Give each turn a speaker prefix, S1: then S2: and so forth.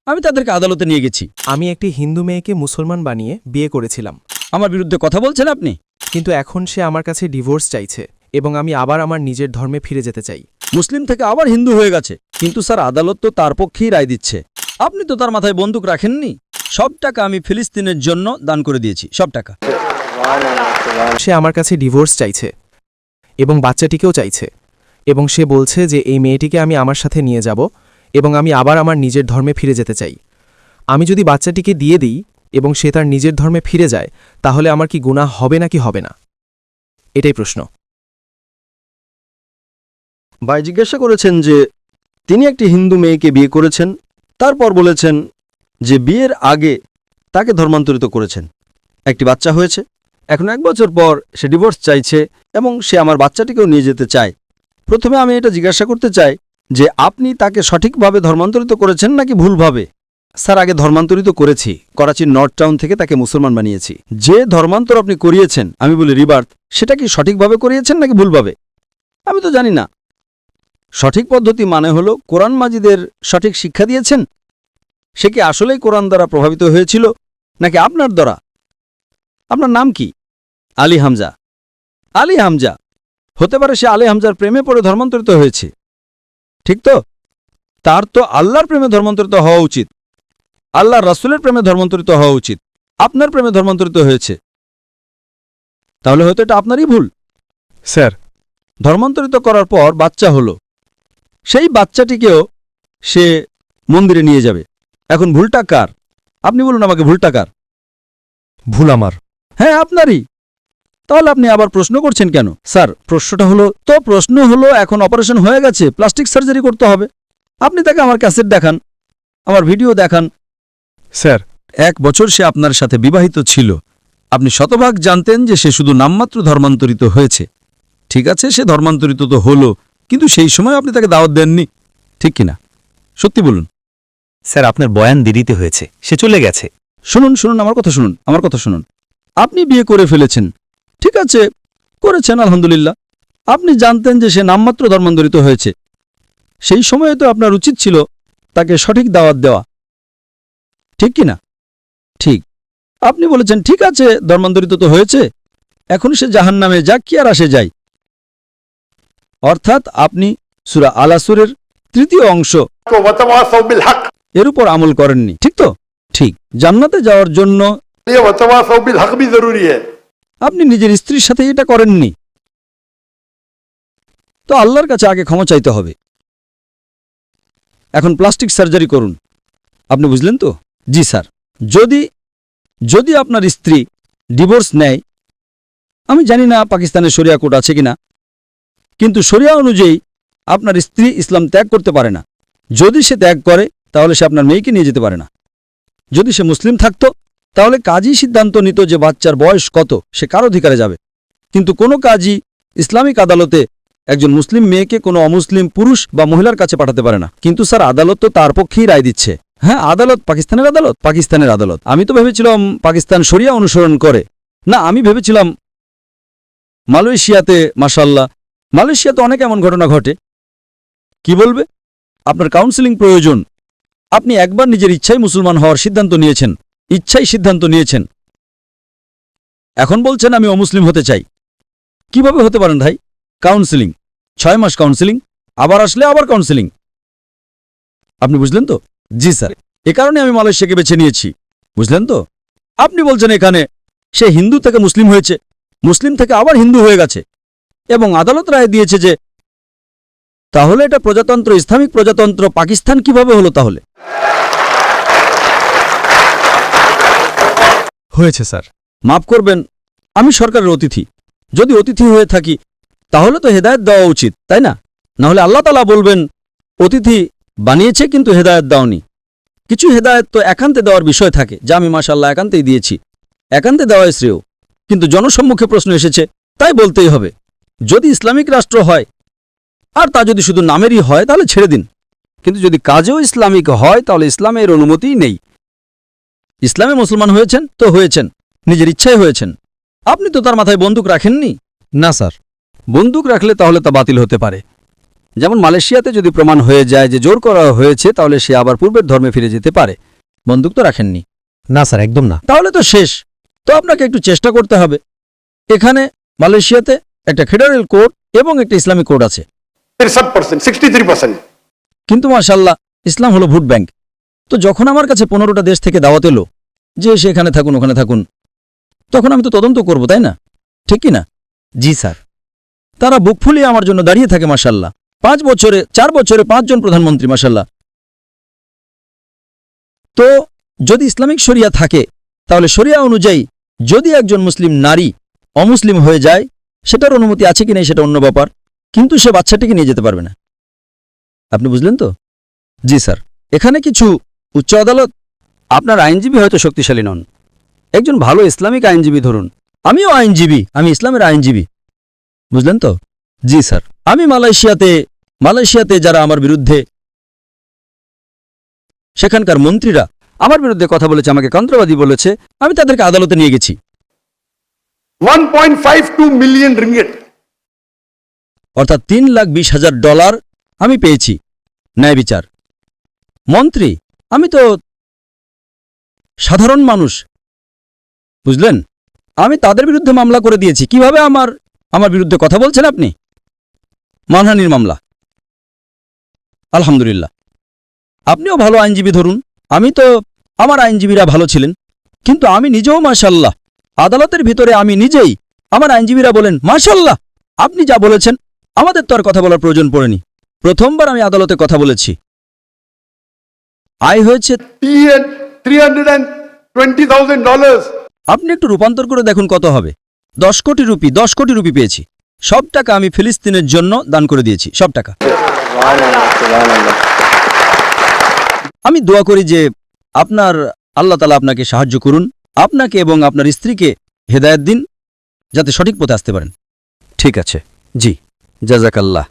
S1: আমি তাদেরকে আদালতে নিয়ে গেছি।
S2: আমি একটি হিন্দু মেয়েকে মুসলমান বানিয়ে বিয়ে করেছিলাম,
S1: আমার বিরুদ্ধে কথা বলছেন আপনি?
S2: কিন্তু এখন সে আমার কাছে ডিভোর্স চাইছে এবং আমি আবার আমার নিজের ধর্মে ফিরে যেতে চাই।
S1: মুসলিম থেকে আবার হিন্দু হয়ে গেছে, কিন্তু স্যার আদালত তো তার পক্ষেই রায় দিচ্ছে। আপনি তো তার মাথায় বন্দুক রাখেননি। সব টাকা আমি ফিলিস্তিনের জন্য দান করে দিয়েছি, সব টাকা।
S2: সে আমার কাছে ডিভোর্স চাইছে এবং বাচ্চাটিকেও চাইছে, এবং সে বলছে যে এই মেয়েটিকে আমি আমার সাথে নিয়ে যাব এবং আমি আবার আমার নিজের ধর্মে ফিরে যেতে চাই। আমি যদি বাচ্চাটিকে দিয়ে দিই এবং সে তার নিজের ধর্মে ফিরে যায়, তাহলে আমার কি গুনাহ হবে নাকি হবে না? এটাই প্রশ্ন।
S3: ভাই জিজ্ঞাসা করেছেন যে তিনি একটি হিন্দু মেয়েকে বিয়ে করেছেন, তারপর বলেছেন যে বিয়ের আগে তাকে ধর্মান্তরিত করেছেন, একটি বাচ্চা হয়েছে, এখন 1 বছর পর সে ডিভোর্স চাইছে এবং সে আমার বাচ্চাটিকেও নিয়ে যেতে চায়। প্রথমে আমি এটা জিজ্ঞাসা করতে চাই যে আপনি তাকে সঠিকভাবে ধর্মান্তরিত করেছেন নাকি ভুলভাবে? স্যার, আগে ধর্মান্তরিত করেছি, করাচির নর্থ টাউন থেকে তাকে মুসলমান বানিয়েছি। যে ধর্মান্তর আপনি করিয়েছেন, আমি বলি রিবার্থ, সেটা কি সঠিকভাবে করিয়েছেন নাকি ভুলভাবে? আমি তো জানি না। সঠিক পদ্ধতি মানে হলো কোরআন মাজিদের সঠিক শিক্ষা দিয়েছেন। সে কি আসলেই কোরআন দ্বারা প্রভাবিত হয়েছিল নাকি আপনার দ্বারা? আপনার নাম কি? আলী হামজা। আলী হামজা হতে পারে সে আলী হামজার প্রেমে পড়ে ধর্মান্তরিত হয়েছে, ঠিক তো? তার তো আল্লাহর প্রেমে ধর্মান্তরিত হওয়া উচিত, আল্লাহর রাসূলের প্রেমে ধর্মান্তরিত হওয়া উচিত। আপনার প্রেমে ধর্মান্তরিত হয়েছে, তাহলে হয়তো এটা আপনারই ভুল।
S2: স্যার,
S3: ধর্মান্তরিত করার পর বাচ্চা হলো, সেই বাচ্চাটিকেও সে মন্দিরে নিয়ে যাবে। এখন ভুলটা কার? আপনি বলুন আমাকে, ভুলটা কার?
S2: ভুল আমার।
S3: হ্যাঁ, আপনারই। তাহলে আপনি আবার প্রশ্ন করছেন কেন? স্যার, প্রশ্ন হলো এখন অপারেশন হয়ে গেছে, প্লাস্টিক সার্জারি করতে হবে। আপনি তাকে আমার ক্যাসেট দেখান, আমার ভিডিও দেখান।
S2: স্যার,
S3: 1 বছর সে আপনার সাথে বিবাহিত ছিল, আপনি শতভাগ জানতেন যে সে শুধু নামমাত্র ধর্মান্তরিত হয়েছে। ঠিক আছে, সে ধর্মান্তরিত তো হলো, কিন্তু সেই সময় আপনি তাকে দাওয়াত দেননি, ঠিক কিনা? সত্যি বলুন।
S4: স্যার, আপনার বয়ান দেরিতে হয়েছে, সে চলে গেছে।
S3: শুনুন, আমার কথা শুনুন। আপনি বিয়ে করে ফেলেছেন, ঠিক আছে, করেছেন, আলহামদুলিল্লাহ। আপনি জানতেন যে সে নামমাত্র ধর্মান্তরিত হয়েছে, সেই সময়ে তো আপনার উচিত ছিল তাকে সঠিক দাওয়াত দেওয়া, ঠিক কিনা? ঠিক। আপনি বলেছেন ঠিক আছে, ধর্মান্তরিত তো হয়েছে, এখন সে জাহান্নামে যাক, কি আর আসে যায়। অর্থাৎ আপনি সূরা আল আসরের 3য় অংশ এর উপর আমল করেননি, ঠিক তো? ঠিক। জান্নাতে যাওয়ার জন্য আপনি নিজের স্ত্রীর সাথে এটা করেননি, তো আল্লাহর কাছে আগে ক্ষমা চাইতে হবে। এখন প্লাস্টিক সার্জারি করুন, আপনি বুঝলেন তো? জি স্যার। যদি আপনার স্ত্রী ডিভোর্স নেয়, আমি জানি না পাকিস্তানের শরিয়া কোড আছে কিনা, কিন্তু শরিয়া অনুযায়ী আপনার স্ত্রী ইসলাম ত্যাগ করতে পারে না। যদি সে ত্যাগ করে, তাহলে সে আপনার মেয়েকে নিয়ে যেতে পারে না। যদি সে মুসলিম থাকত, তাহলে কাজী সিদ্ধান্ত নিত যে বাচ্চার বয়স কত, সে কার অধিকারে যাবে। কিন্তু কোনো কাজী ইসলামিক আদালতে একজন মুসলিম মেয়েকে কোনো অমুসলিম পুরুষ বা মহিলার কাছে পাঠাতে পারে না। কিন্তু স্যার, আদালত তো তার পক্ষেই রায় দিচ্ছে। হ্যাঁ, আদালত পাকিস্তানের আদালত। আমি তো ভেবেছিলাম পাকিস্তান শরিয়া অনুসরণ করে। না, আমি ভেবেছিলাম মালয়েশিয়াতে, মাশাআল্লাহ, মালয়েশিয়াতে অনেক এমন ঘটনা ঘটে। কি বলবে? আপনার কাউন্সেলিং প্রয়োজন। আপনি একবার নিজের ইচ্ছায় মুসলমান হওয়ার সিদ্ধান্ত নিয়েছেন, এখন বলছেন আমি অমুসলিম হতে চাই। কিভাবে হতে পারেন ভাই? কাউন্সেলিং, 6 মাস কাউন্সেলিং, আবার আসলে আবার কাউন্সেলিং। আপনি বুঝলেন তো? জি স্যার, এ কারণে আমি মালয়েশিয়াকে বেছে নিয়েছি, বুঝলেন তো? আপনি বলছেন এখানে সে হিন্দু থেকে মুসলিম হয়েছে, মুসলিম থেকে আবার হিন্দু হয়ে গেছে, এবং আদালত রায় দিয়েছে যে, তাহলে এটা প্রজাতন্ত্র, ইসলামিক প্রজাতন্ত্র পাকিস্তান কিভাবে হলো তাহলে?
S2: হয়েছে স্যার।
S3: মাফ করবেন, আমি সরকারের অতিথি। যদি অতিথি হয়ে থাকি, তাহলে তো হেদায়েত দেওয়া উচিত, তাই না? নাহলে আল্লাহ তাআলা বলবেন অতিথি বানিয়েছে কিন্তু হেদায়েত দাওনি। কিছু হেদায়েত তো একান্তে দেওয়ার বিষয় থাকে, যা আমি মাশাআল্লাহ একান্তেই দিয়েছি। একান্তে দেওয়াই শ্রেয়, কিন্তু জনসম্মুখে প্রশ্ন এসেছে, তাই বলতেই হবে। যদি ইসলামিক রাষ্ট্র হয়, আর তা যদি শুধু নামেরই হয়, তাহলে ছেড়ে দিন। কিন্তু যদি কাজেও ইসলামিক হয়, তাহলে ইসলামের অনুমতিই নেই। ইসলামে মুসলমান হয়েছেন তো হয়েছেন, নিজের ইচ্ছায় হয়েছেন। আপনি তো তার মাথায় বন্দুক রাখেননি।
S4: না স্যার।
S3: বন্দুক রাখলে তাহলে তা বাতিল হতে পারে।
S1: যেমন মালয়েশিয়াতে যদি প্রমাণ হয়ে যায় যে জোর করা হয়েছে তাহলে সে আবার পূর্বের ধর্মে ফিরে যেতে পারে। বন্দুক তো রাখেননি,
S4: না স্যার, একদম না।
S1: তাহলে তো শেষ। তো আপনাকে একটু চেষ্টা করতে হবে। এখানে মালয়েশিয়াতে একটা ফেডারেল কোর্ট এবং একটা ইসলামিক কোর্ট আছে,
S5: 63%,
S1: কিন্তু মাশাআল্লাহ ইসলাম হলো ভোট ব্যাংক। তো যখন আমার কাছে 15টা দেশ থেকে দাওয়াত এলো যে সেখানে থাকুন ওখানে থাকুন, তখন আমি তো তদন্ত করব, তাই না? ঠিক কি না?
S4: জি স্যার।
S1: তারা বুক ফুলিয়ে আমার জন্য দাঁড়িয়ে থাকে মাশাআল্লাহ। 4 বছরে 5 জন প্রধানমন্ত্রী মাশাআল্লাহ। তো যদি ইসলামিক শরিয়া থাকে তাহলে শরিয়া অনুযায়ী যদি একজন মুসলিম নারী অমুসলিম হয়ে যায় সেটার অনুমতি আছে কি নেই সেটা অন্য ব্যাপার, কিন্তু সে বাচ্চাটিকে নিয়ে যেতে পারবে না। আপনি বুঝলেন তো? জি স্যার। এখানে কিছু উচ্চ আদালত, আপনার আইনজীবী হয়তো শক্তিশালী নন, একজন ভালো ইসলামিক আইনজীবী ধরুন। আমিও আইনজীবী, আমি ইসলামের আইনজীবী, বুঝলেন তো? জি স্যার। আমি মালয়েশিয়াতে যারা আমার বিরুদ্ধে, সেখানকার মন্ত্রীরা আমার বিরুদ্ধে কথা বলেছে, আমাকে কন্ত্রবাদী বলেছে, আমি তাদেরকে আদালতে নিয়ে গেছি।
S5: 1.52 million ringgit.
S1: অর্থাৎ $3,20,000 আমি পেয়েছি ন্যায় বিচার। মন্ত্রী, আমি তো সাধারণ মানুষ, বুঝলেন? আমি তাদের বিরুদ্ধে মামলা করে দিয়েছি। কিভাবে আমার বিরুদ্ধে কথা বলছেন আপনি? মানহানির মামলা। আলহামদুলিল্লাহ, আপনিও ভালো আইনজীবী ধরুন। আমার আইনজীবীরা ভালো ছিলেন, কিন্তু আমি নিজেও মাশাআল্লাহ আদালতের ভিতরে আমি নিজেই, আমার আইনজীবীরা বলেন মাশাআল্লাহ আপনি যা বলেছেন আমাদের তো আর কথা বলার প্রয়োজন পড়েনি। প্রথমবার আমি আদালতে কথা বলেছি, আয় হয়েছে
S5: $320,000.
S1: আপনি একটু রূপান্তর করে দেখুন কত হবে। 10 কোটি রুপি পেয়েছি। সব টাকা আমি ফিলিস্তিনের জন্য দান করে দিয়েছি, সব টাকা। আমি দোয়া করি যে আল্লাহ তাআলা আপনাকে সাহায্য করুন, আপনাকে এবং আপনার স্ত্রীকে হেদায়েত দিন যাতে সঠিক পথে আসতে পারেন। ঠিক আছে, জি, জাযাকাল্লাহ।